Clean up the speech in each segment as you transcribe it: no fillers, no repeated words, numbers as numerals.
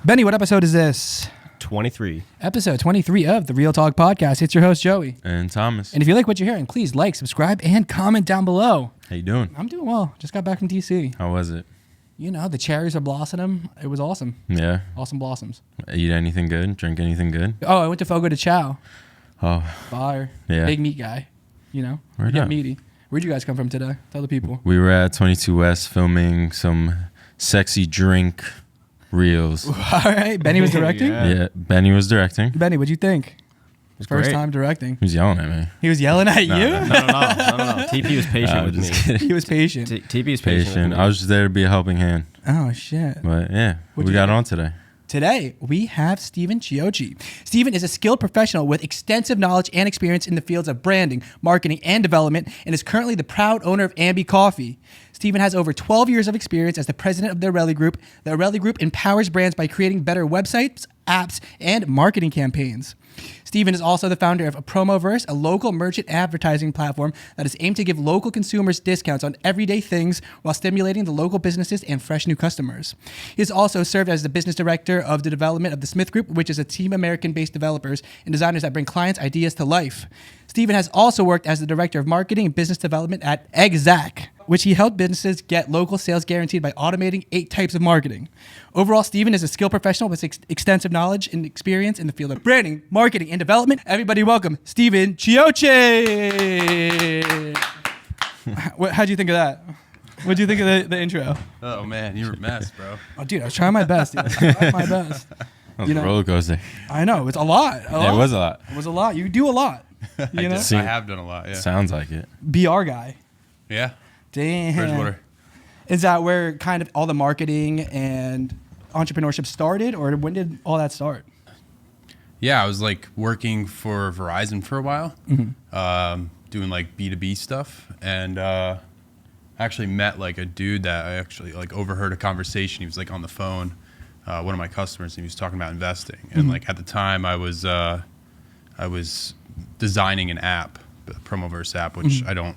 Benny, what episode is this? 23. Episode 23 of the Real Talk Podcast. It's your host, Joey. And Thomas. And if you like what you're hearing, please like, subscribe, and comment down below. How you doing? I'm doing well. Just got back from DC. How was it? You know, the cherries are blossoming. It was awesome. Yeah. Awesome blossoms. Eat anything good? Drink anything good? Oh, I went to Fogo de Chao. Oh. Fire. Yeah. Big meat guy. You know? Where'd You get up? meaty. Where'd you guys come from today? Tell the people. We were at 22 West filming some sexy drink reels. All right. Benny was directing? Yeah. Benny was directing. Benny, what'd you think? It's First great. time directing. He was yelling at me. He was yelling at you? No. TP was patient with just me. kidding. He was patient. TP was patient. Patient. With me. I was just there to be a helping hand. Oh, shit. But yeah, What'd we you got do? on today. Today, we have Stephen Chiocchi. Stephen is a skilled professional with extensive knowledge and experience in the fields of branding, marketing, and development, and is currently the proud owner of Ambee Coffee. Stephen has over 12 years of experience as the president of the Aurelia Group. The Aurelia Group empowers brands by creating better websites, apps, and marketing campaigns. Stephen is also the founder of Promoverse, a local merchant advertising platform that is aimed to give local consumers discounts on everyday things while stimulating the local businesses and fresh new customers. He has also served as the business director of the development of the Smith Group, which is a team of American-based developers and designers that bring clients' ideas to life. Stephen has also worked as the director of marketing and business development at Exact, which he helped businesses get local sales guaranteed by automating 8 types of marketing. Overall, Stephen is a skilled professional with extensive knowledge and experience in the field of branding, marketing, and development. Everybody welcome Stephen Chiocchi. How'd you think of that? What'd you think of the intro? Oh man, you were a mess, bro. Oh, dude, I was trying my best. Dude. I tried my best. That was a roller coaster. I know. It's a lot. Yeah, it was a lot. It was a lot. You do a lot. You know? See, I have done a lot, yeah. Sounds like it. BR guy. Yeah. Damn. Bridgewater. Is that where kind of all the marketing and entrepreneurship started, or when did all that start? Yeah, I was like working for Verizon for a while, doing like B2B stuff, and I actually met like a dude that I actually like overheard a conversation. He was like on the phone, one of my customers, and he was talking about investing. And like at the time, I was designing an app, the Promoverse app, which I don't,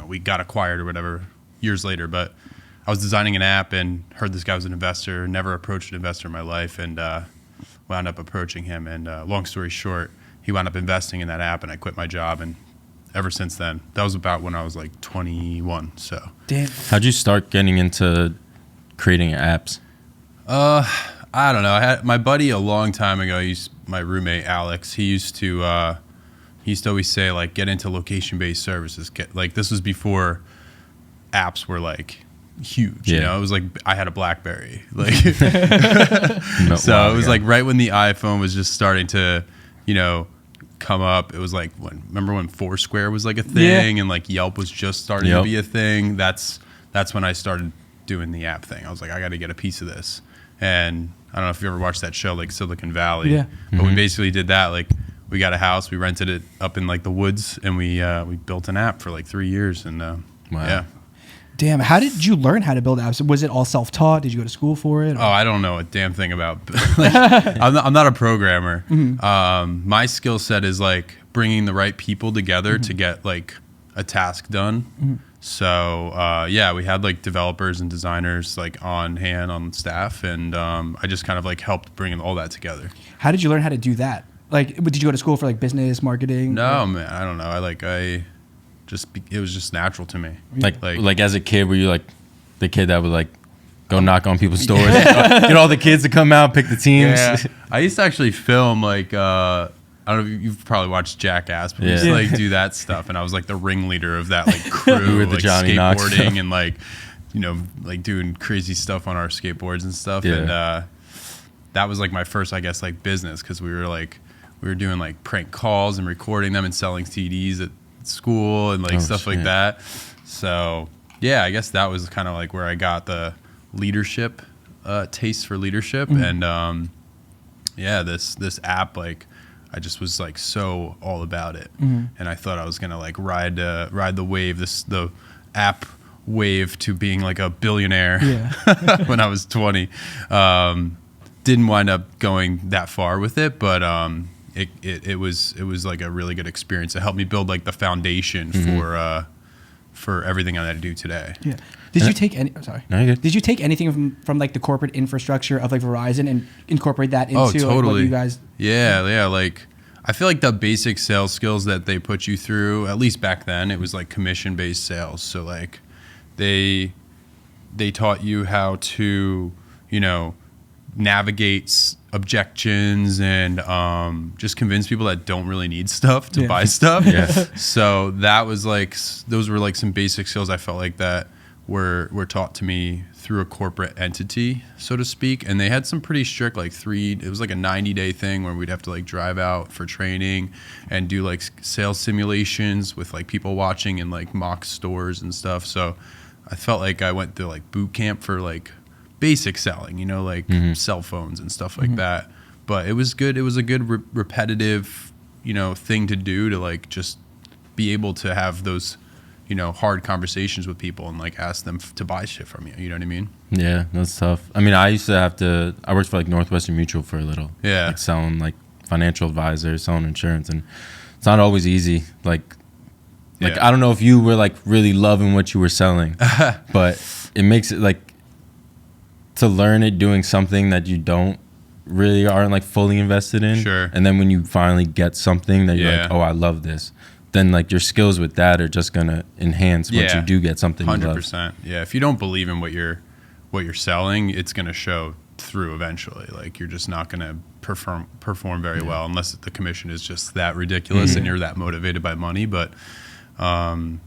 we got acquired or whatever years later, but I was designing an app and heard this guy was an investor, never approached an investor in my life, and wound up approaching him. And long story short, he wound up investing in that app, and I quit my job. And ever since then, that was about when I was like 21. So, Damn. How'd you start getting into creating apps? I don't know. I had my buddy a long time ago. My roommate Alex. He used to always say like, get into location-based services. This was before apps were like huge. Yeah. You know, it was like I had a BlackBerry. Like, No, so wow, it was yeah. like right when the iPhone was just starting to, come up. It was like remember when Foursquare was like a thing, and like Yelp was just starting to be a thing. That's when I started doing the app thing. I was like, I got to get a piece of this. And I don't know if you ever watched that show, like Silicon Valley. Yeah. But we basically did that. Like, we got a house, we rented it up in like the woods, and we built an app for like 3 years. And yeah. Damn. How did you learn how to build apps? Was it all self-taught? Did you go to school for it? Oh, I don't know a damn thing about. Like, I'm not a programmer. My skill set is like bringing the right people together to get like a task done. So yeah, we had like developers and designers like on hand on staff, and I just kind of like helped bring all that together. How did you learn how to do that? Like, did you go to school for like business, marketing? No, man, I don't know. It was just natural to me. Like as a kid, were you like the kid that would like go knock on people's doors, get all the kids to come out, pick the teams? Yeah, I used to actually film like I don't know if you've probably watched Jackass, but we used to like do that stuff, and I was like the ringleader of that like crew, were the like Johnny Knox skateboarding stuff. and like like doing crazy stuff on our skateboards and stuff. Yeah. And that was like my first, I guess, like business, because we were doing like prank calls and recording them and selling CDs at school and like stuff like that. So yeah, I guess that was kind of like where I got the leadership taste for leadership. And yeah, this app, like I just was like so all about it, and I thought I was gonna like ride the wave, the app wave to being like a billionaire when I was 20. Didn't wind up going that far with it, but it was like a really good experience. It helped me build like the foundation for everything that I do today. Yeah. Did you take any? Sorry. No, you're good. Did you take anything from like the corporate infrastructure of like Verizon and incorporate that into Oh, like, totally. what you guys? Yeah. Like, I feel like the basic sales skills that they put you through, at least back then, it was like commission-based sales. So like, they taught you how to, navigate objections and just convince people that don't really need stuff to buy stuff. Yeah. So that was like, those were like some basic skills I felt like that were taught to me through a corporate entity, so to speak. And they had some pretty strict, like it was like a 90-day thing where we'd have to like drive out for training and do like sales simulations with like people watching in like mock stores and stuff. So I felt like I went through like boot camp for like basic selling, like cell phones and stuff like that. But it was good. It was a good repetitive, thing to do to like just be able to have those, hard conversations with people and like ask them to buy shit from you. You know what I mean? Yeah, that's tough. I mean, I used to I worked for like Northwestern Mutual for a little. Yeah. Like selling like financial advisors, selling insurance, and it's not always easy. Like Yeah. I don't know if you were like really loving what you were selling, but it makes it like to learn it doing something that you aren't like fully invested in. Sure. And then when you finally get something that you're Yeah. like, oh, I love this, then like your skills with that are just gonna enhance once Yeah. you do get something you love. 100%. Yeah. If you don't believe in what you're selling, it's going to show through eventually. Like you're just not going to perform very well unless the commission is just that ridiculous and you're that motivated by money. But I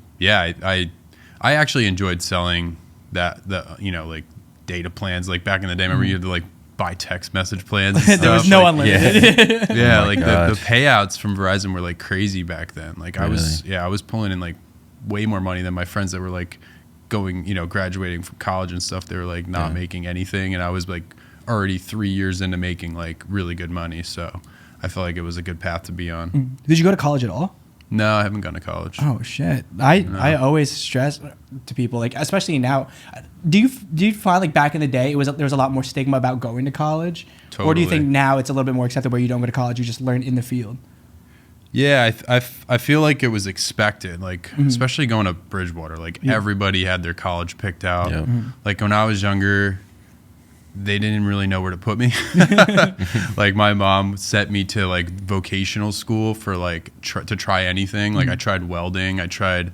actually enjoyed selling like data plans. Like back in the day, remember you had to like buy text message plans and stuff. There was no like, unlimited. Yeah, Oh my like the gosh. payouts from Verizon were like crazy back then. Like I was Really? pulling in like way more money than my friends that were like going, graduating from college and stuff. They were like not making anything, and I was like already 3 years into making like really good money. So I felt like it was a good path to be on. Did you go to college at all? No, I haven't gone to college. Oh shit! I always stress to people, like especially now. Do you find like back in the day there was a lot more stigma about going to college, or do you Totally. think now it's a little bit more accepted where you don't go to college, you just learn in the field? Yeah, I feel like it was expected, like especially going to Bridgewater. Like everybody had their college picked out. Yep. Like when I was younger, they didn't really know where to put me. Like my mom sent me to like vocational school for like to try anything. Like I tried welding, I tried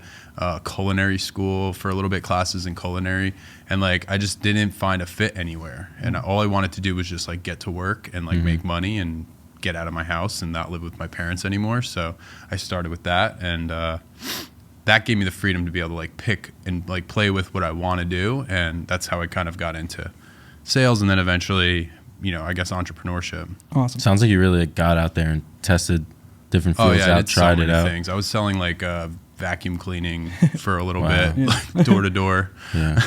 culinary school for a little bit, classes in culinary, and like I just didn't find a fit anywhere. And all I wanted to do was just like get to work and like make money and get out of my house and not live with my parents anymore. So I started with that, and that gave me the freedom to be able to like pick and like play with what I want to do. And that's how I kind of got into sales, and then eventually, I guess entrepreneurship. Awesome. Sounds like you really like, got out there and tested different fields I out, did tried so it many out. things. I was selling like vacuum cleaning for a little Wow. bit, like door to door. Yeah.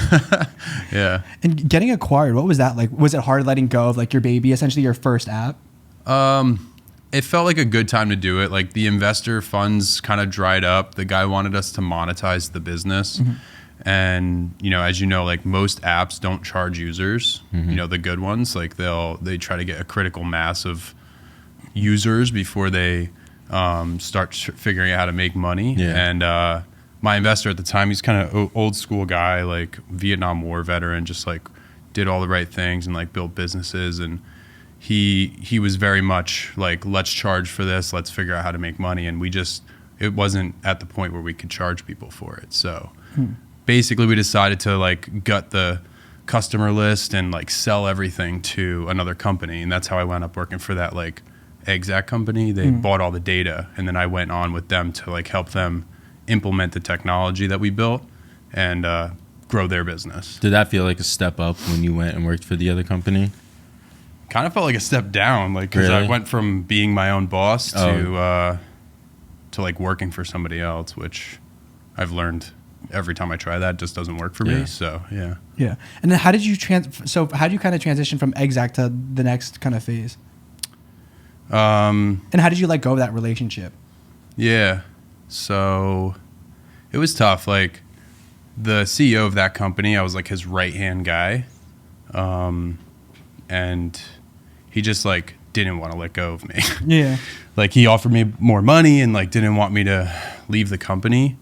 Yeah. And getting acquired, what was that like? Was it hard letting go of like your baby, essentially your first app? It felt like a good time to do it. Like the investor funds kind of dried up. The guy wanted us to monetize the business. And, as you know, like most apps don't charge users, the good ones. Like they try to get a critical mass of users before they start figuring out how to make money. Yeah. And my investor at the time, he's kind of old school guy, like Vietnam War veteran, just like did all the right things and like built businesses. And he was very much like, let's charge for this. Let's figure out how to make money. And it wasn't at the point where we could charge people for it. So basically we decided to like gut the customer list and like sell everything to another company. And that's how I wound up working for that like exact company. They bought all the data, and then I went on with them to like help them implement the technology that we built and grow their business. Did that feel like a step up when you went and worked for the other company? Kind of felt like a step down, like because I Really? went from being my own boss to like working for somebody else, which I've learned every time I try that just doesn't work for Yeah. me. So yeah. Yeah. And then how did you kind of transition from Exact to the next kind of phase? And how did you let go of that relationship? Yeah. So it was tough. Like the CEO of that company, I was like his right-hand guy. And he just like didn't want to let go of me. Yeah. Like he offered me more money and like didn't want me to leave the company.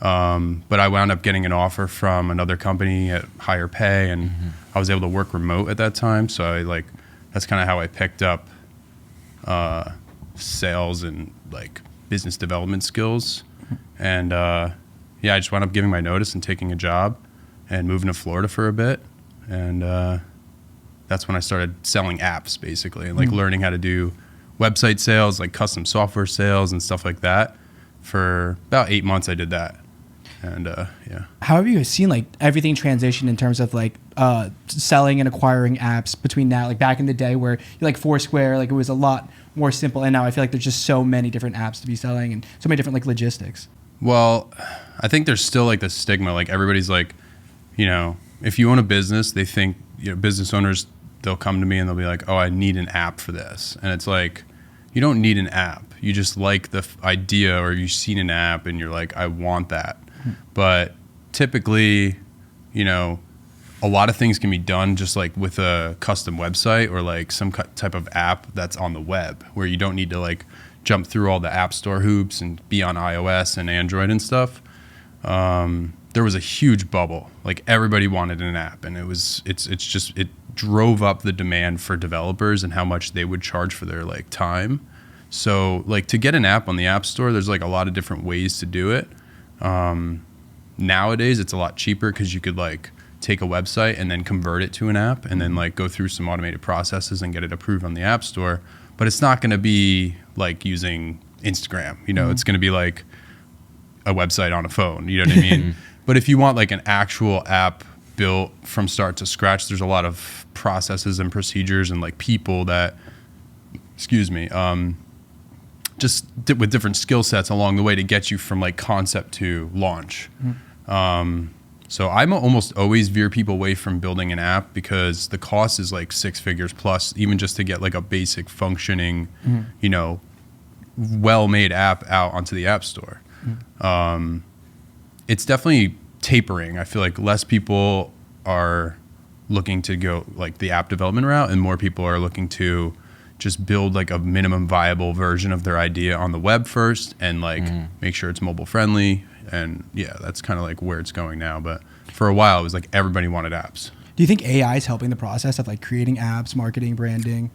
But I wound up getting an offer from another company at higher pay, and I was able to work remote at that time. So that's kind of how I picked up sales and like business development skills. And I just wound up giving my notice and taking a job and moving to Florida for a bit. And that's when I started selling apps basically, and like learning how to do website sales, like custom software sales and stuff like that. For about 8 months I did that. And How have you seen like everything transition in terms of like selling and acquiring apps between now, like back in the day where like Foursquare, like it was a lot more simple, and now I feel like there's just so many different apps to be selling and so many different like logistics. Well, I think there's still like the stigma, like everybody's like, you know, if you own a business, they think, you know, business owners, they'll come to me and they'll be like, oh, I need an app for this. And it's like, you don't need an app. You just like the idea, or you've seen an app and you're like, I want that. But typically, you know, a lot of things can be done just like with a custom website or like some type of app that's on the web, where you don't need to like jump through all the app store hoops and be on iOS and Android and stuff. There was a huge bubble. Like everybody wanted an app, and it drove up the demand for developers and how much they would charge for their like time. So like to get an app on the App Store, there's like a lot of different ways to do it. Nowadays it's a lot cheaper because you could like take a website and then convert it to an app and then like go through some automated processes and get it approved on the App Store. But it's not going to be like using Instagram, you know, it's going to be like a website on a phone, you know what I mean? But if you want like an actual app built from start to scratch, there's a lot of processes and procedures and like people that, just with different skill sets along the way to get you from like concept to launch. So I'm almost always veer people away from building an app because the cost is like 6 figures plus, even just to get like a basic functioning, you know, well-made app out onto the App Store. It's definitely tapering. I feel like less people are looking to go like the app development route, and more people are looking to just build like a minimum viable version of their idea on the web first, and like make sure it's mobile friendly. And yeah, that's kind of like where it's going now. But for a while it was like everybody wanted apps. Do you think AI is helping the process of like creating apps, marketing, branding?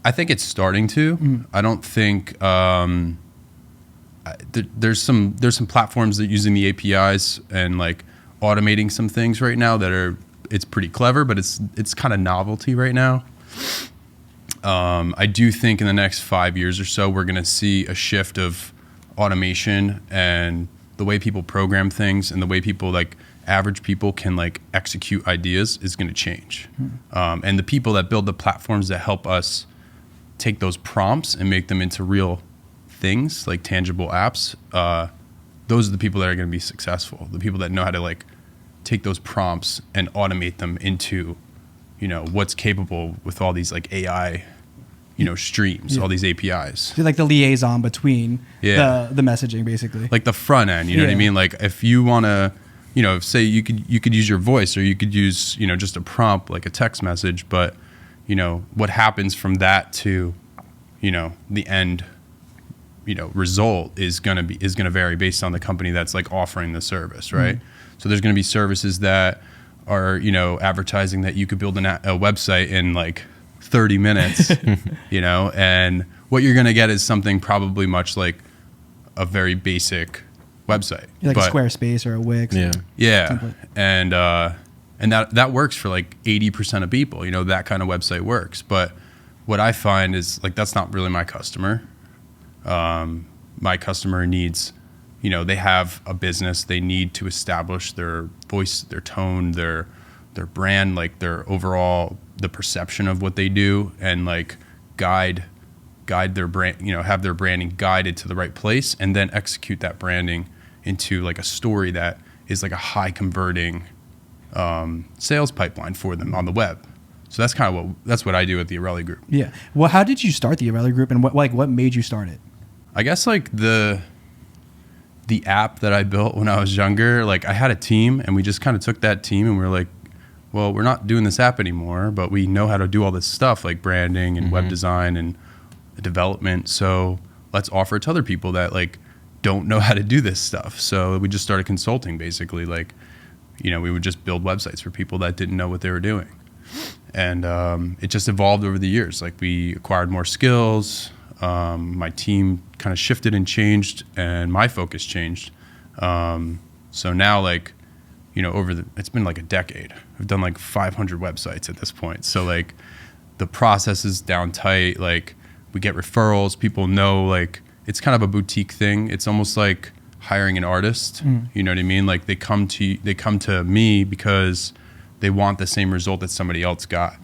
I think it's starting to. I don't think there's some platforms that are using the APIs and like automating some things right now that it's pretty clever, but it's kind of novelty right now. I do think in the next 5 years or so, we're going to see a shift of automation, and the way people program things and the way people like average people can like execute ideas is going to change. And the people that build the platforms that help us take those prompts and make them into real things like tangible apps, those are the people that are going to be successful. The people that know how to like take those prompts and automate them into, you know, what's capable with all these like AI, you know, streams, all these APIs. So like the liaison between the messaging, basically. Like the front end, you know what I mean? Like if you want to, you know, say you could use your voice, or you could use, you know, just a prompt like a text message, but you know, what happens from that to, you know, the end, you know, result is going to vary based on the company that's like offering the service, right? So there's going to be services that are, you know, advertising that you could build a website in like 30 minutes, you know, and what you're going to get is something probably much like a very basic website. Like a Squarespace or a Wix. Yeah. And that works for like 80% of people, you know, that kind of website works. But what I find is like, that's not really my customer. My customer needs, you know, they have a business, they need to establish their voice, their tone, their brand, like their overall, the perception of what they do, and like guide their brand, you know, have their branding guided to the right place, and then execute that branding into like a story that is like a high converting sales pipeline for them on the web. So that's kind of that's what I do at the Aurelia Group. Yeah. Well, how did you start the Aurelia Group, and what made you start it? I guess like the app that I built when I was younger, like I had a team, and we just kind of took that team and we were like, well, we're not doing this app anymore, but we know how to do all this stuff like branding and web design and development. So let's offer it to other people that like don't know how to do this stuff. So we just started consulting, basically. Like, we would just build websites for people that didn't know what they were doing. And it just evolved over the years. Like, we acquired more skills. My team kind of shifted and changed, and my focus changed. So now, like, it's been like a decade. I've done like 500 websites at this point. So like the process is down tight. Like, we get referrals. People know, like, it's kind of a boutique thing. It's almost like hiring an artist. You know what I mean? Like, they come to me because they want the same result that somebody else got.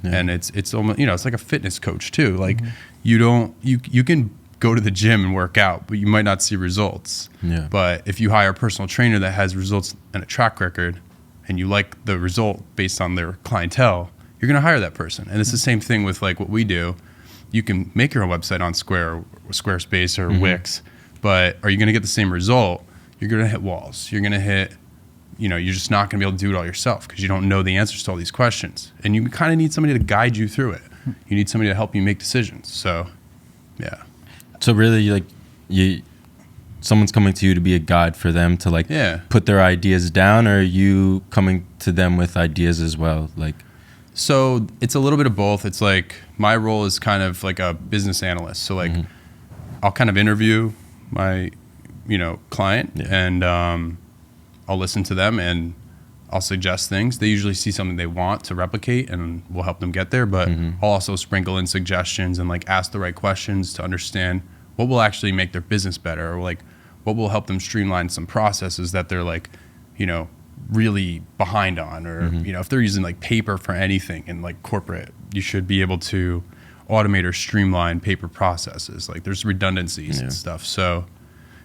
And it's almost, it's like a fitness coach too. Like, you can go to the gym and work out, but you might not see results. But if you hire a personal trainer that has results and a track record, and you like the result based on their clientele, you're going to hire that person. And it's the same thing with like what we do. You can make your own website on Squarespace or Wix, but are you going to get the same result? You're going to hit walls. You're going to hit, you're just not going to be able to do it all yourself because you don't know the answers to all these questions. And you kind of need somebody to guide you through it. You need somebody to help you make decisions. So, yeah. So really, like, someone's coming to you to be a guide for them to, like, put their ideas down, or are you coming to them with ideas as well? Like, so it's a little bit of both. It's like my role is kind of like a business analyst. So like I'll kind of interview my, client, and I'll listen to them and I'll suggest things. They usually see something they want to replicate, and we'll help them get there. But I'll also sprinkle in suggestions and like ask the right questions to understand what will actually make their business better, or like what will help them streamline some processes that they're like, really behind on, or if they're using like paper for anything in like corporate, you should be able to automate or streamline paper processes. Like, there's redundancies and stuff. So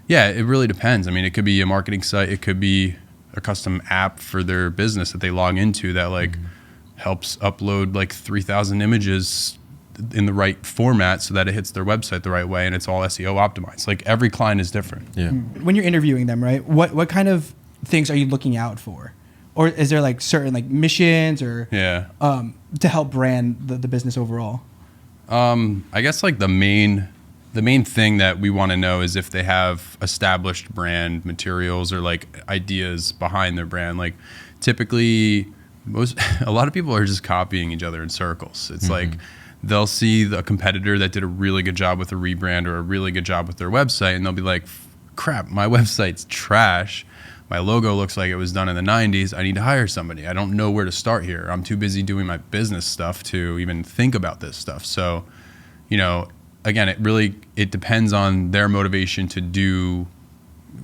yeah, it really depends. I mean, it could be a marketing site, it could be a custom app for their business that they log into that like helps upload like 3,000 images in the right format so that it hits their website the right way and it's all SEO optimized. Like, every client is different. When you're interviewing them, right, what kind of things are you looking out for? Or is there like certain like missions or to help brand the business overall? I guess like the main thing that we want to know is if they have established brand materials or like ideas behind their brand. Like, typically a lot of people are just copying each other in circles. It's like they'll see a competitor that did a really good job with a rebrand or a really good job with their website, and they'll be like, crap, my website's trash. My logo looks like it was done in the 90s. I need to hire somebody. I don't know where to start here. I'm too busy doing my business stuff to even think about this stuff. So, again, it depends on their motivation to do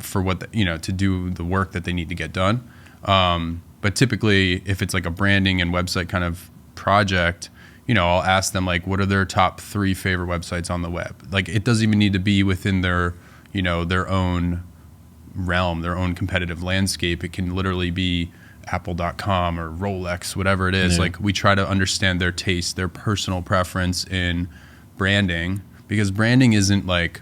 to do the work that they need to get done. But typically, if it's like a branding and website kind of project, I'll ask them like, what are their top 3 favorite websites on the web? Like, it doesn't even need to be within their, their own realm, their own competitive landscape. It can literally be apple.com or Rolex, whatever it is. Like, we try to understand their taste, their personal preference in branding, because branding isn't like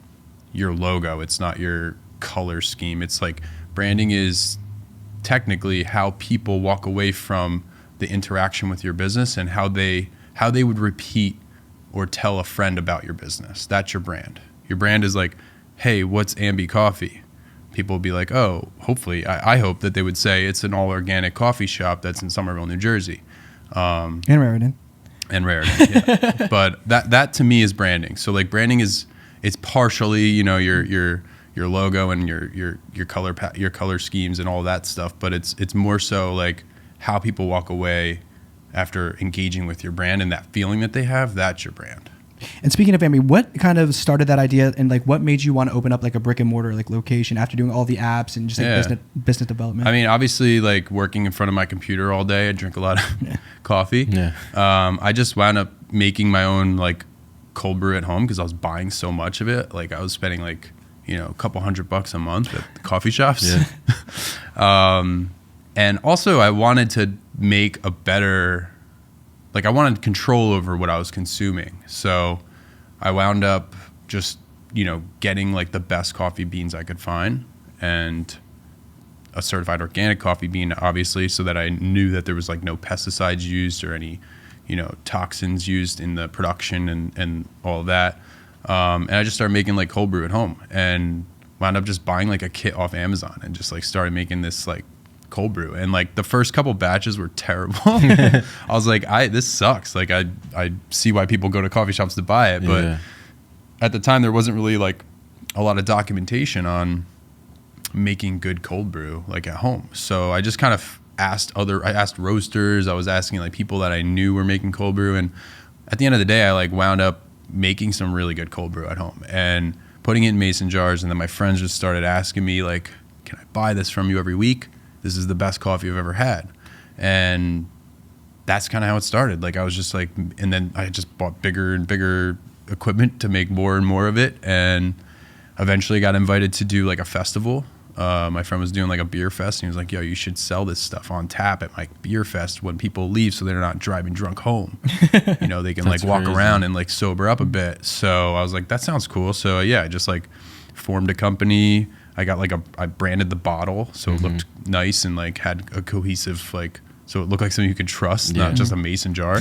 your logo. It's not your color scheme. It's like, branding is technically how people walk away from the interaction with your business and how they would repeat or tell a friend about your business. That's your brand. Your brand is like, hey, what's Ambee Coffee? People would be like, oh, hopefully, I hope that they would say it's an all organic coffee shop that's in Somerville, New Jersey. And Raritan. Yeah. But that to me is branding. So like, branding it's partially, your logo and your color schemes and all that stuff, but it's more so like how people walk away after engaging with your brand, and that feeling that they have, that's your brand. And speaking of Ambee, what kind of started that idea, and like what made you want to open up like a brick and mortar like location after doing all the apps and just like business development? I mean, obviously, like working in front of my computer all day, I drink a lot of coffee. I just wound up making my own like cold brew at home because I was buying so much of it. Like, I was spending like, a couple $100 a month at the coffee shops. And also I wanted to make a better, like, I wanted control over what I was consuming. So I wound up just, getting like the best coffee beans I could find, and a certified organic coffee bean, obviously, so that I knew that there was like no pesticides used or any, toxins used in the production and all of that. And I just started making like cold brew at home. And wound up just buying like a kit off Amazon and just like started making this like cold brew. And like the first couple batches were terrible. I was like, this sucks. Like I see why people go to coffee shops to buy it, but at the time there wasn't really like a lot of documentation on making good cold brew like at home. So I just kind of asked roasters. I was asking like people that I knew were making cold brew, and at the end of the day I like wound up making some really good cold brew at home and putting it in mason jars. And then my friends just started asking me like, can I buy this from you every week? This is the best coffee I've ever had. And that's kind of how it started. Like I was just like, and then I just bought bigger and bigger equipment to make more and more of it, and eventually got invited to do like a festival. My friend was doing like a beer fest, and he was like, yo, you should sell this stuff on tap at my beer fest when people leave, so they're not driving drunk home. You know, they can like walk around and like sober up a bit. So I was like, that sounds cool. So yeah, I just like formed a company. I got like I branded the bottle so it looked nice and like had a cohesive, like, so it looked like something you could trust, not just a mason jar.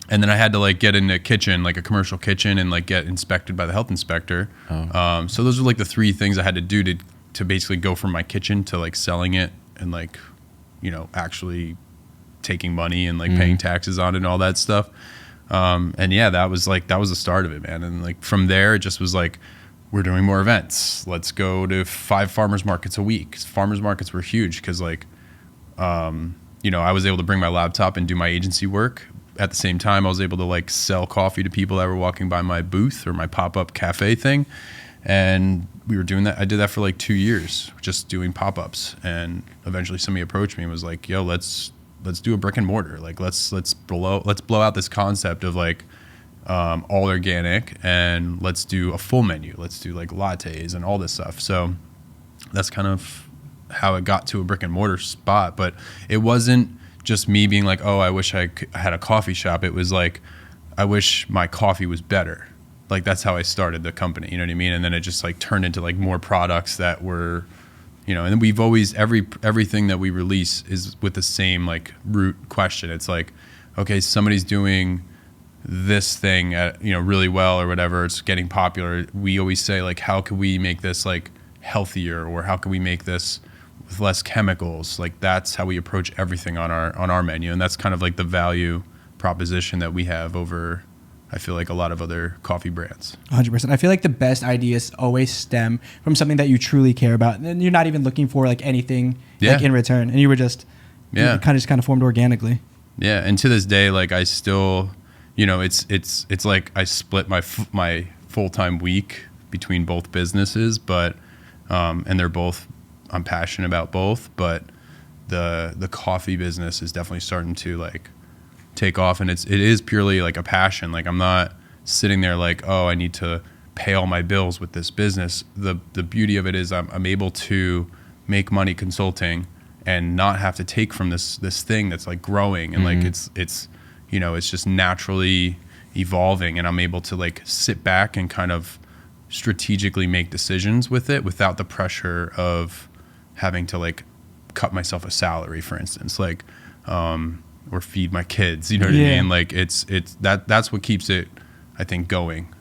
And then I had to like get in a kitchen, like a commercial kitchen, and like get inspected by the health inspector. So those were like the three things I had to do to basically go from my kitchen to like selling it and like, you know, actually taking money and like paying taxes on it and all that stuff. And yeah, that was the start of it, man. And like from there, it just was like, we're doing more events. Let's go to 5 farmers markets a week. Farmers markets were huge because like, you know, I was able to bring my laptop and do my agency work. At the same time, I was able to like sell coffee to people that were walking by my booth or my pop-up cafe thing. And we were doing that. I did that for like 2 years, just doing pop-ups. And eventually somebody approached me and was like, yo, let's do a brick and mortar. Like let's blow out this concept of like all organic, and let's do a full menu. Let's do like lattes and all this stuff. So that's kind of how it got to a brick and mortar spot. But it wasn't just me being like, oh, I wish I had a coffee shop. It was like, I wish my coffee was better. Like that's how I started the company, you know what I mean? And then it just like turned into like more products that were, you know, and then we've always, everything that we release is with the same like root question. It's like, okay, somebody's doing this thing at, you know, really well or whatever, it's getting popular. We always say like, how can we make this like healthier, or how can we make this with less chemicals? Like that's how we approach everything on our menu, and that's kind of like the value proposition that we have over, I feel like, a lot of other coffee brands. 100%. I feel like the best ideas always stem from something that you truly care about, and you're not even looking for like anything like in return, and you were just you kind of formed organically. Yeah, and to this day, like I still, you know, it's like I split my full-time week between both businesses, but and they're both, I'm passionate about both, but the coffee business is definitely starting to like take off, and it is purely like a passion. Like I'm not sitting there like, oh, I need to pay all my bills with this business. The beauty of it is I'm able to make money consulting and not have to take from this thing that's like growing, and like it's you know, it's just naturally evolving, and I'm able to like sit back and kind of strategically make decisions with it without the pressure of having to like cut myself a salary, for instance, like or feed my kids, you know what I mean? Like it's that's what keeps it, I think, going.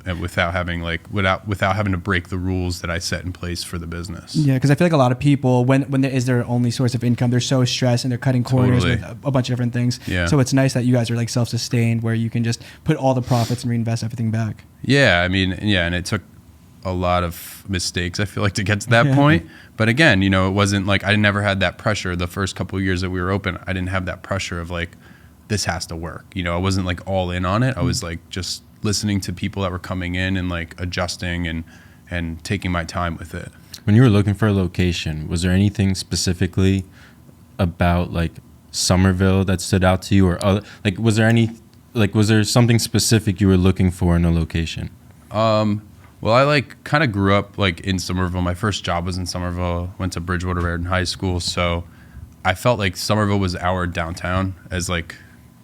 And without having to break the rules that I set in place for the business. Yeah, because I feel like a lot of people, when there is their only source of income, they're so stressed and they're cutting corners with a bunch of different things. So it's nice that you guys are like self-sustained, where you can just put all the profits and reinvest everything back. Yeah, I mean, and it took a lot of mistakes, I feel like, to get to that point. But again, you know, it wasn't like, I never had that pressure. The first couple of years that we were open, I didn't have that pressure of like, this has to work. You know, I wasn't like all in on it. I was like just listening to people that were coming in and like adjusting and taking my time with it. When you were looking for a location, was there anything specifically about like Somerville that stood out to you, or other, like was there something specific you were looking for in a location? Well, I like kind of grew up like in Somerville. My first job was in Somerville. Went to Bridgewater Raritan High School, so I felt like Somerville was our downtown as like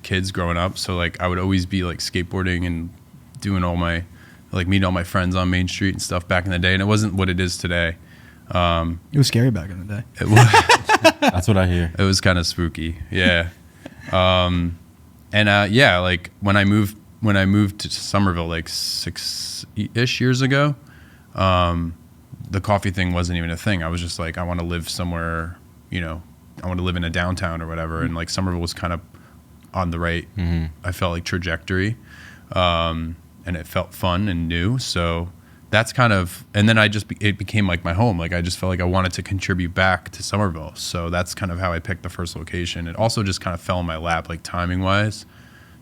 kids growing up. So like I would always be like skateboarding and doing all my, like meeting all my friends on Main Street and stuff back in the day, and it wasn't what it is today. It was scary back in the day. It was. That's what I hear. It was kind of spooky. Yeah. Like when I moved to Somerville like 6-ish years ago, the coffee thing wasn't even a thing. I was just like, I want to live somewhere, I want to live in a downtown or whatever. And like Somerville was kind of on the right, I felt like trajectory. And it felt fun and new. So that's kind of, and then it became like my home. Like I just felt like I wanted to contribute back to Somerville. So that's kind of how I picked the first location. It also just kind of fell in my lap, like timing wise.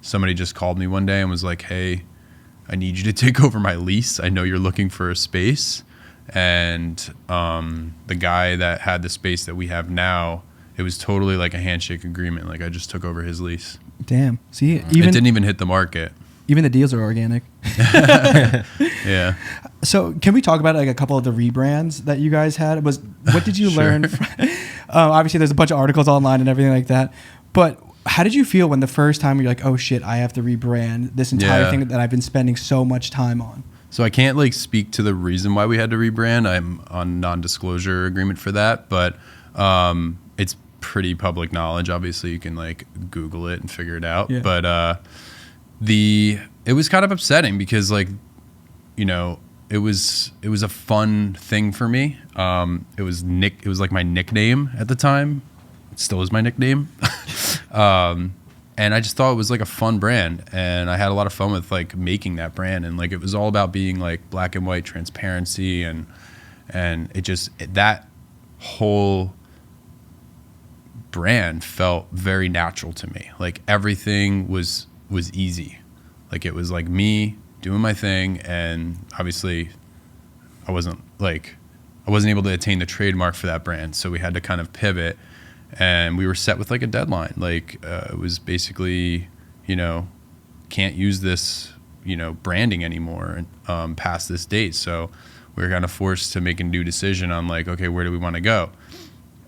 Somebody just called me one day and was like, hey, I need you to take over my lease. I know you're looking for a space. And the guy that had the space that we have now, it was totally like a handshake agreement. Like I just took over his lease. Damn. See, It didn't even hit the market. Even the deals are organic. Yeah. So can we talk about like a couple of the rebrands that you guys had? What did you Sure. learn? Obviously, there's a bunch of articles online and everything like that. But how did you feel when the first time you're like, oh shit, I have to rebrand this entire thing that I've been spending so much time on? So I can't like speak to the reason why we had to rebrand. I'm on non-disclosure agreement for that, but it's pretty public knowledge. Obviously, you can like Google it and figure it out. Yeah. But it was kind of upsetting because like, it was a fun thing for me. It was like my nickname at the time. It still is my nickname. And I just thought it was like a fun brand, and I had a lot of fun with like making that brand, and like it was all about being like black and white transparency, and that whole brand felt very natural to me. Like everything was easy. Like it was like me doing my thing, and obviously I wasn't able to attain the trademark for that brand, so we had to kind of pivot. And we were set with like a deadline. Like it was basically, can't use this, branding anymore past this date. So we were kind of forced to make a new decision on like, okay, where do we want to go?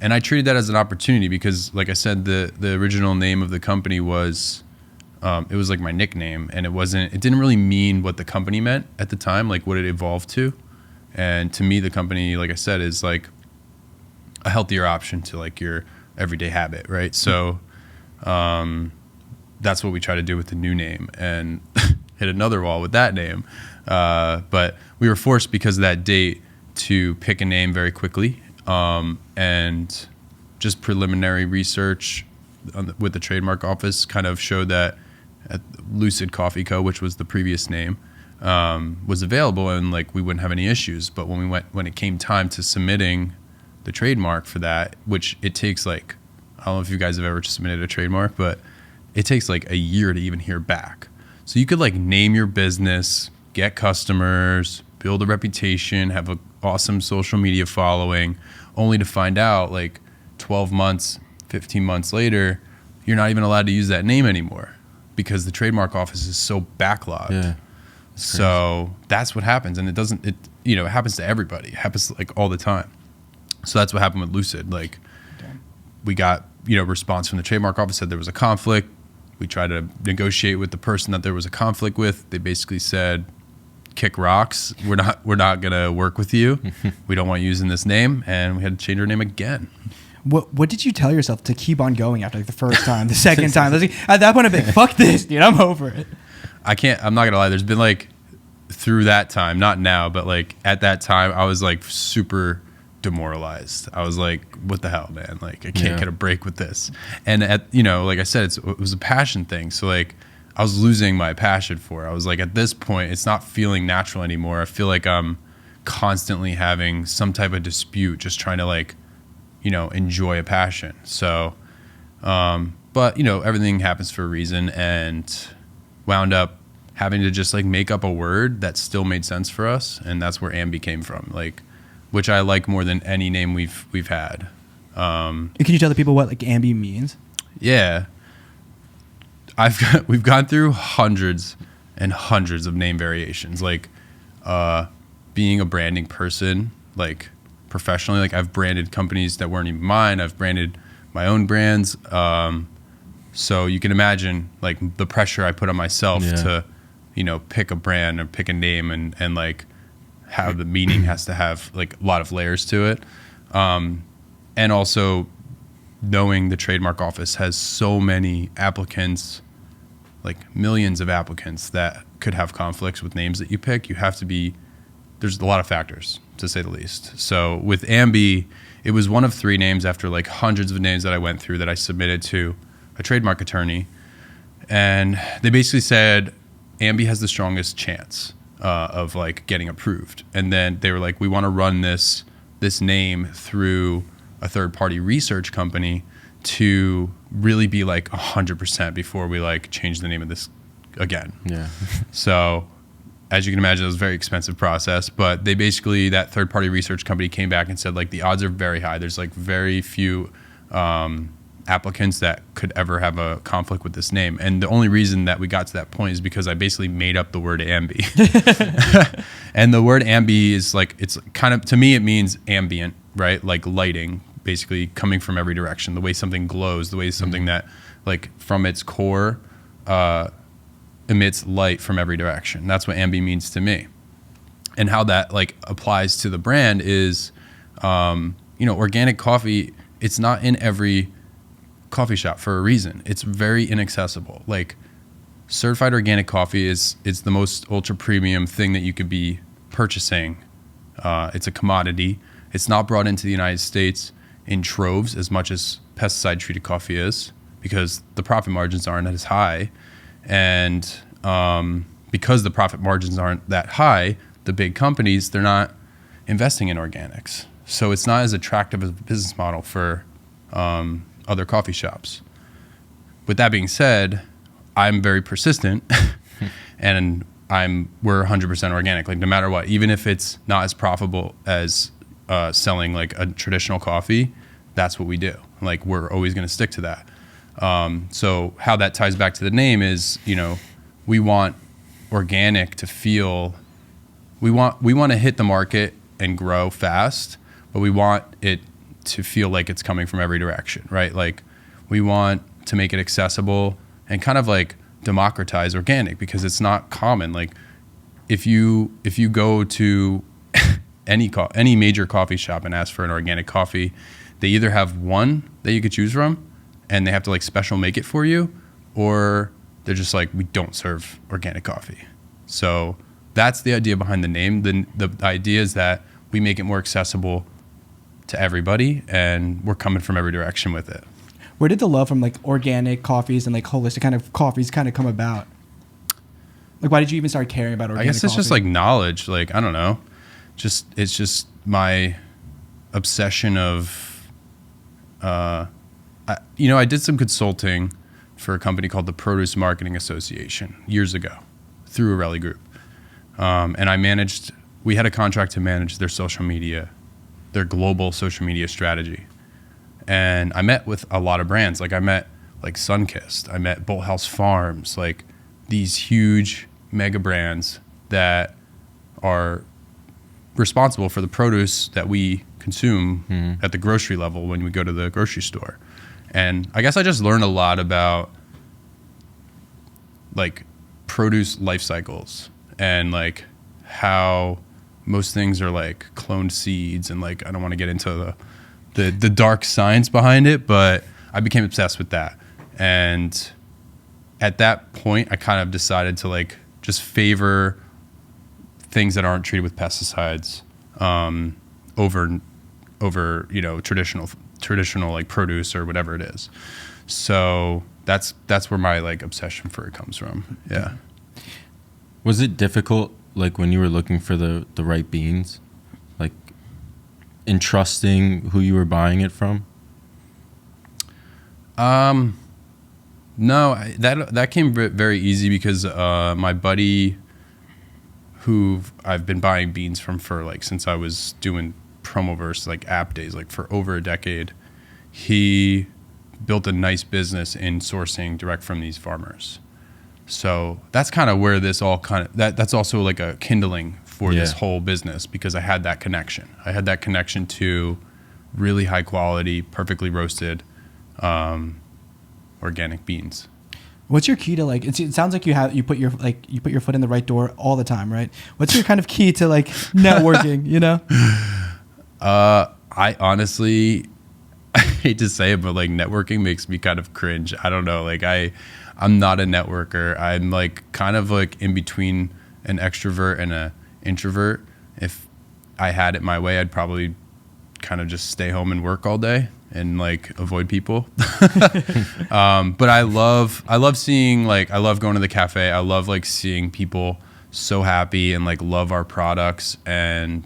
And I treated that as an opportunity because, like I said, the original name of the company was, it was like my nickname, and it didn't really mean what the company meant at the time, like what it evolved to. And to me, the company, like I said, is like a healthier option to like your everyday habit, right? So that's what we try to do with the new name, and hit another wall with that name. But we were forced because of that date to pick a name very quickly, and just preliminary research with the trademark office kind of showed that Lucid Coffee Co., which was the previous name, was available, and like we wouldn't have any issues. But when it came time to submitting the trademark for that, which it takes like, I don't know if you guys have ever submitted a trademark, but it takes like a year to even hear back. So you could like name your business, get customers, build a reputation, have an awesome social media following, only to find out like 12 months, 15 months later, you're not even allowed to use that name anymore because the trademark office is so backlogged. Yeah. So that's what happens. And it happens to everybody. It happens like all the time. So that's what happened with Lucid. Like we got, response from the trademark office, said there was a conflict. We tried to negotiate with the person that there was a conflict with. They basically said, kick rocks. We're not going to work with you. We don't want you using this name. And we had to change our name again. What did you tell yourself to keep on going after like the first time, the second time? At that point, I'm like, fuck this, dude. I'm over it. I'm not going to lie. There's been like through that time, not now, but like at that time, I was like super demoralized. I was like, what the hell, man? Like I can't get a break with this. And like I said, it was a passion thing. So like I was losing my passion for it. I was like, at this point, it's not feeling natural anymore. I feel like I'm constantly having some type of dispute, just trying to like, enjoy a passion. So, but everything happens for a reason, and wound up having to just like make up a word that still made sense for us. And that's where Ambee came from. Like, which I like more than any name we've had. Can you tell the people what like Ambee means? Yeah, we've gone through hundreds and hundreds of name variations. Like, being a branding person, like professionally, like I've branded companies that weren't even mine. I've branded my own brands. So you can imagine like the pressure I put on myself to, pick a brand or pick a name and like how the meaning has to have like a lot of layers to it. And also knowing the trademark office has so many applicants, like millions of applicants that could have conflicts with names that you pick. You have to be there's a lot of factors, to say the least. So with Ambee, it was one of 3 names after like hundreds of names that I went through that I submitted to a trademark attorney. And they basically said Ambee has the strongest chance of like getting approved. And then they were like, we want to run this name through a third-party research company to really be like 100% before we like change the name of this again. Yeah. So as you can imagine, it was a very expensive process, but they basically, that third-party research company came back and said like the odds are very high. There's like very few applicants that could ever have a conflict with this name. And the only reason that we got to that point is because I basically made up the word Ambee. And the word Ambee is like, it's kind of, to me, it means ambient, right? Like lighting, basically coming from every direction. The way something glows, the way something that like from its core emits light from every direction. That's what Ambee means to me. And how that like applies to the brand is, organic coffee, it's not in every coffee shop for a reason. It's very inaccessible. Like certified organic coffee it's the most ultra premium thing that you could be purchasing. It's a commodity. It's not brought into the United States in troves as much as pesticide treated coffee is, because the profit margins aren't as high. And because the profit margins aren't that high, the big companies, they're not investing in organics. So it's not as attractive as a business model for other coffee shops. With that being said, I'm very persistent and we're 100% organic, like no matter what, even if it's not as profitable as selling like a traditional coffee, that's what we do. Like we're always going to stick to that. So how that ties back to the name is, we want organic to feel, we want to hit the market and grow fast, but we want it to feel like it's coming from every direction, right? Like we want to make it accessible and kind of like democratize organic, because it's not common. Like if you go to any major coffee shop and ask for an organic coffee, they either have one that you could choose from and they have to like special make it for you, or they're just like, we don't serve organic coffee. So that's the idea behind the name. The idea is that we make it more accessible to everybody, and we're coming from every direction with it. Where did the love from like organic coffees and like holistic kind of coffees kind of come about? Like, why did you even start caring about organic I guess it's coffee? just like knowledge. Like, I don't know. It's just my obsession of, I did some consulting for a company called the Produce Marketing Association years ago through a Rally Group. And we had a contract to manage their social media, their global social media strategy. And I met with a lot of brands. Like I met like Sunkist, I met Bolthouse Farms, like these huge mega brands that are responsible for the produce that we consume at the grocery level when we go to the grocery store. And I guess I just learned a lot about like produce life cycles and like how most things are like cloned seeds, and like I don't want to get into the dark science behind it, but I became obsessed with that. And at that point I kind of decided to like just favor things that aren't treated with pesticides over traditional like produce or whatever it is. So that's where my like obsession for it comes from. Yeah. Was it difficult, like when you were looking for the right beans, like in trusting who you were buying it from? No, that came very easy because my buddy, who I've been buying beans from for like since I was doing Promoverse like app days, like for over a decade, he built a nice business in sourcing direct from these farmers. So that's kind of where this all that's also like a kindling for this whole business, because I had that connection. I had that connection to really high quality, perfectly roasted, organic beans. What's your key to like? It sounds like you put your foot in the right door all the time, right? What's your kind of key to like networking? I honestly, I hate to say it, but like networking makes me kind of cringe. I don't know. Like I'm not a networker. I'm like kind of like in between an extrovert and an introvert. if I had it my way, I'd probably kind of just stay home and work all day and like avoid people. But I love seeing, like, I love going to the cafe. I love like seeing people so happy and like love our products. And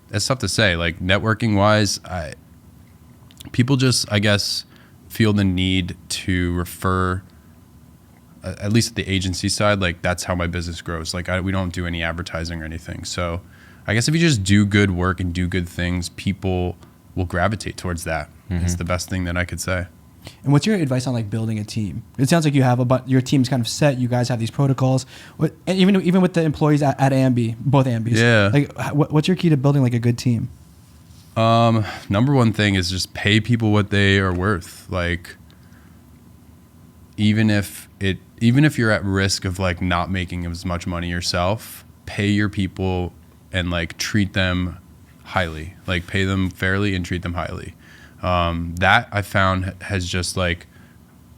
it's tough to say, like, networking wise, people just, I guess, feel the need to refer, at least at the agency side, like that's how my business grows. Like we don't do any advertising or anything. So I guess if you just do good work and do good things, people will gravitate towards that. It's the best thing that I could say. And what's your advice on like building a team? It sounds like you have your team's kind of set. You guys have these protocols. And even with the employees at Ambee, both Ambees. Yeah. Like, what's your key to building like a good team? Number one thing is just pay people what they are worth. Like, even if you're at risk of like not making as much money yourself, pay your people and like treat them highly. Like, pay them fairly and treat them highly. That I found has just like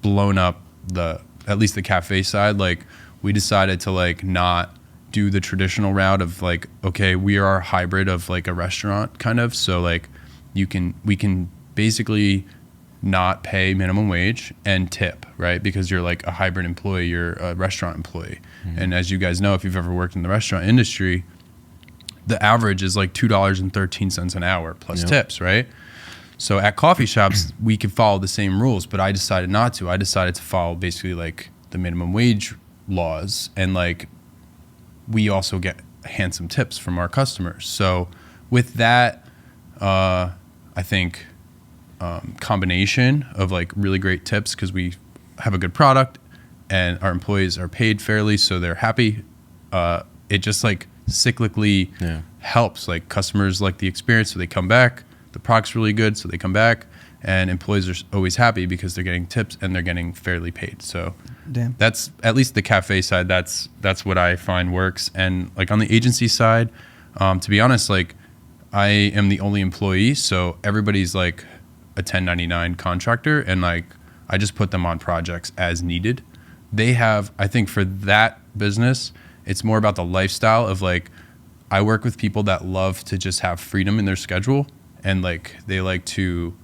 blown up at least the cafe side. Like, we decided to like not do the traditional route of like, okay, we are a hybrid of like a restaurant kind of. So like we can basically not pay minimum wage and tip, right? Because you're like a hybrid employee, you're a restaurant employee. And as you guys know, if you've ever worked in the restaurant industry, the average is like $2.13 an hour plus tips, right? So at coffee shops, we can follow the same rules, but I decided not to. I decided to follow basically like the minimum wage laws, and like we also get handsome tips from our customers. So with that, I think combination of like really great tips, because we have a good product and our employees are paid fairly, so they're happy. It just like cyclically helps. Like, customers like the experience, so they come back. The product's really good, so they come back, and employees are always happy because they're getting tips and they're getting fairly paid. So that's at least the cafe side. That's what I find works. And like on the agency side, to be honest, like I am the only employee, so everybody's like a 1099 contractor, and like I just put them on projects as needed. They have, I think for that business, it's more about the lifestyle of like, I work with people that love to just have freedom in their schedule, and like they like to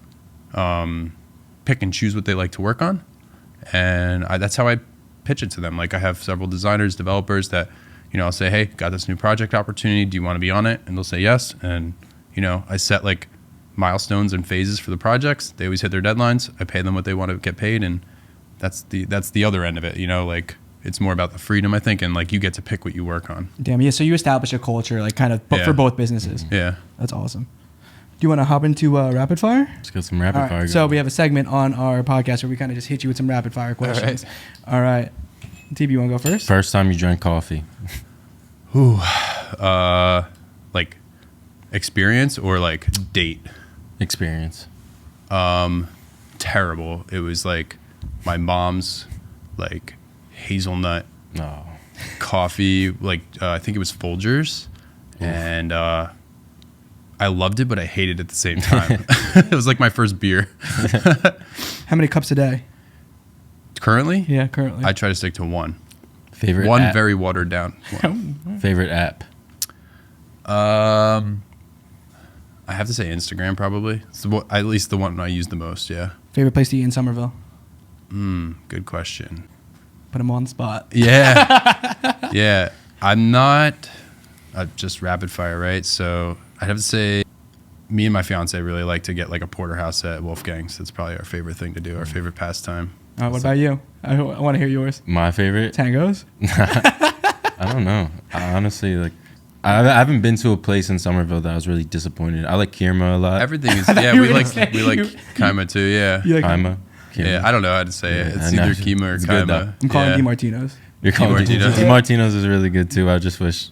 pick and choose what they like to work on. And that's how I pitch it to them. Like, I have several designers, developers that, you know, I'll say, hey, got this new project opportunity. Do you want to be on it? And they'll say yes. And, you know, I set like milestones and phases for the projects. They always hit their deadlines. I pay them what they want to get paid. And that's the other end of it, you know, like it's more about the freedom, I think. And like, you get to pick what you work on. Damn. Yeah. So you establish a culture, like kind of for both businesses. Yeah. That's awesome. Do you want to hop into rapid fire? Let's get some rapid fire. So we have a segment on our podcast where we kind of just hit you with some rapid fire questions. All right. TB, you want to go first? First time you drank coffee? Like experience or like date? Experience. Terrible. It was like my mom's like hazelnut coffee. Like I think it was Folgers. Oof. And I loved it, but I hated it at the same time. It was like my first beer. How many cups a day? Currently? Yeah, currently. I try to stick to one. Favorite one app? Very watered down one. Favorite app? I have to say Instagram probably. It's at least the one I use the most, yeah. Favorite place to eat in Somerville? Good question. Put him on the spot. Yeah. Yeah. I'm not just rapid fire, right? So I'd have to say me and my fiance really like to get like a porterhouse at Wolfgang's. That's probably our favorite thing to do, our favorite pastime. What about you? I want to hear yours. My favorite? Tangos? I don't know. I honestly, like, I haven't been to a place in Somerville that I was really disappointed. I like Kirma a lot. Everything is, yeah, we like Kaima too, yeah. You like Kaima? Yeah, I don't know how to say it. It's either Kima or Kaima. I'm calling DiMartino's. You're calling DiMartino's is really good too. I just wish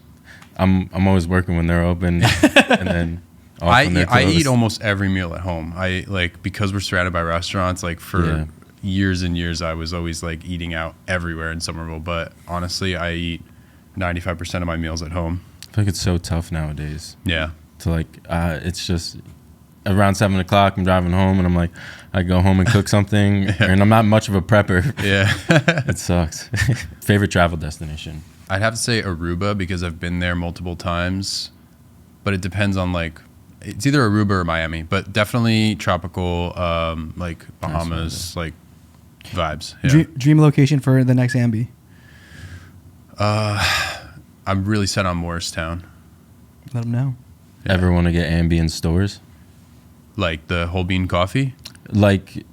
I'm always working when they're open, and then off when they're closed. I eat almost every meal at home. I like, because we're surrounded by restaurants. Like for years and years, I was always like eating out everywhere in Somerville. But honestly, I eat 95% of my meals at home. I feel like it's so tough nowadays. Yeah. To like, it's just around 7 o'clock, I'm driving home, and I'm like, I go home and cook something, and I'm not much of a prepper. Yeah. It sucks. Favorite travel destination? I'd have to say Aruba because I've been there multiple times, but it depends on like, it's either Aruba or Miami, but definitely tropical, like Bahamas, like vibes. Yeah. Dream location for the next Ambee. I'm really set on Morristown, Let them know. Ever want to get Ambee in stores? like the whole bean coffee. Like,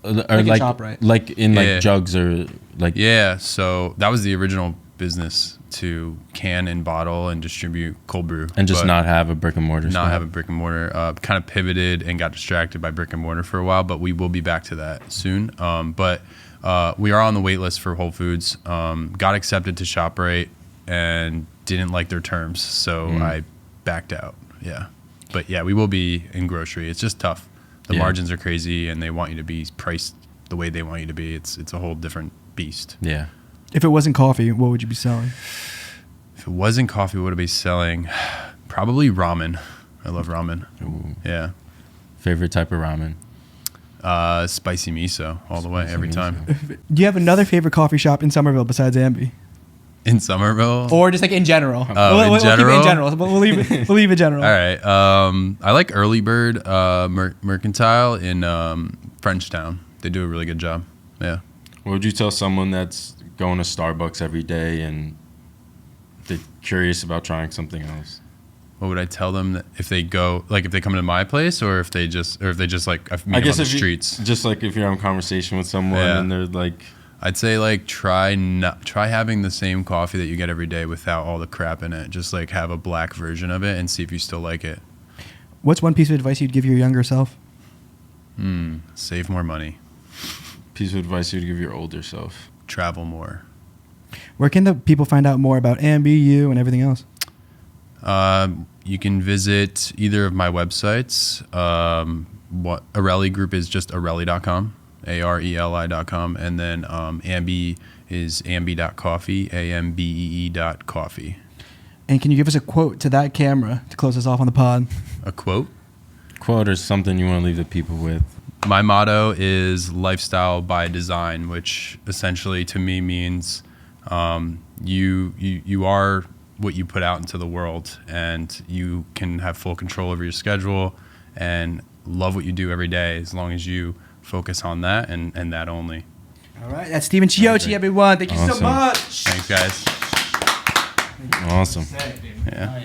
or Like like, a ShopRite. like in Yeah. like jugs or like. Yeah, so that was the original business, to can and bottle and distribute cold brew, And just but not have a brick and mortar. not spot. have a brick and mortar. Kind of pivoted and got distracted by brick and mortar for a while, but we will be back to that soon. But we are on the wait list for Whole Foods. Got accepted to ShopRite and didn't like their terms, so I backed out. Yeah, but yeah, we will be in grocery. It's just tough. The Yeah. margins are crazy, and they want you to be priced the way they want you to be. It's a whole different beast. Yeah. If it wasn't coffee, what would you be selling? If it wasn't coffee, what would I be selling? Probably ramen. I love ramen. Ooh. Yeah. Favorite type of ramen? Spicy miso all the way, Spicy every miso. time. Do you have another favorite coffee shop in Somerville besides Ambee? In Somerville? Or just like in general? Oh, in We'll keep it general? in general. We'll leave it general. All right. I like Early Bird Mercantile in Frenchtown. They do a really good job. Yeah. What would you tell someone that's going to Starbucks every day and they're curious about trying something else? What would I tell them that if they go, like if they come to my place, or if they just like I meet I them guess on the if streets? just like if you're having a conversation with someone Yeah. and they're like, I'd say like try having the same coffee that you get every day without all the crap in it. Just like have a black version of it and see if you still like it. What's one piece of advice you'd give your younger self? Save more money. piece of advice you'd give your older self? Travel more. Where can the people find out more about Ambee, you, and everything else? You can visit either of my websites. What Areli Group is just areli.com, areli.com, and then Ambee is ambee.coffee, ambee.coffee. And can you give us a quote to that camera to close us off on the pod? A quote? Quote or something you want to leave the people with? My motto is lifestyle by design, which essentially to me means you are what you put out into the world, and you can have full control over your schedule and love what you do every day as long as you focus on that and that only. All right, that's Steven Chiocchi, everyone. Thank you so Awesome. much. Thanks, guys. Awesome. Yeah.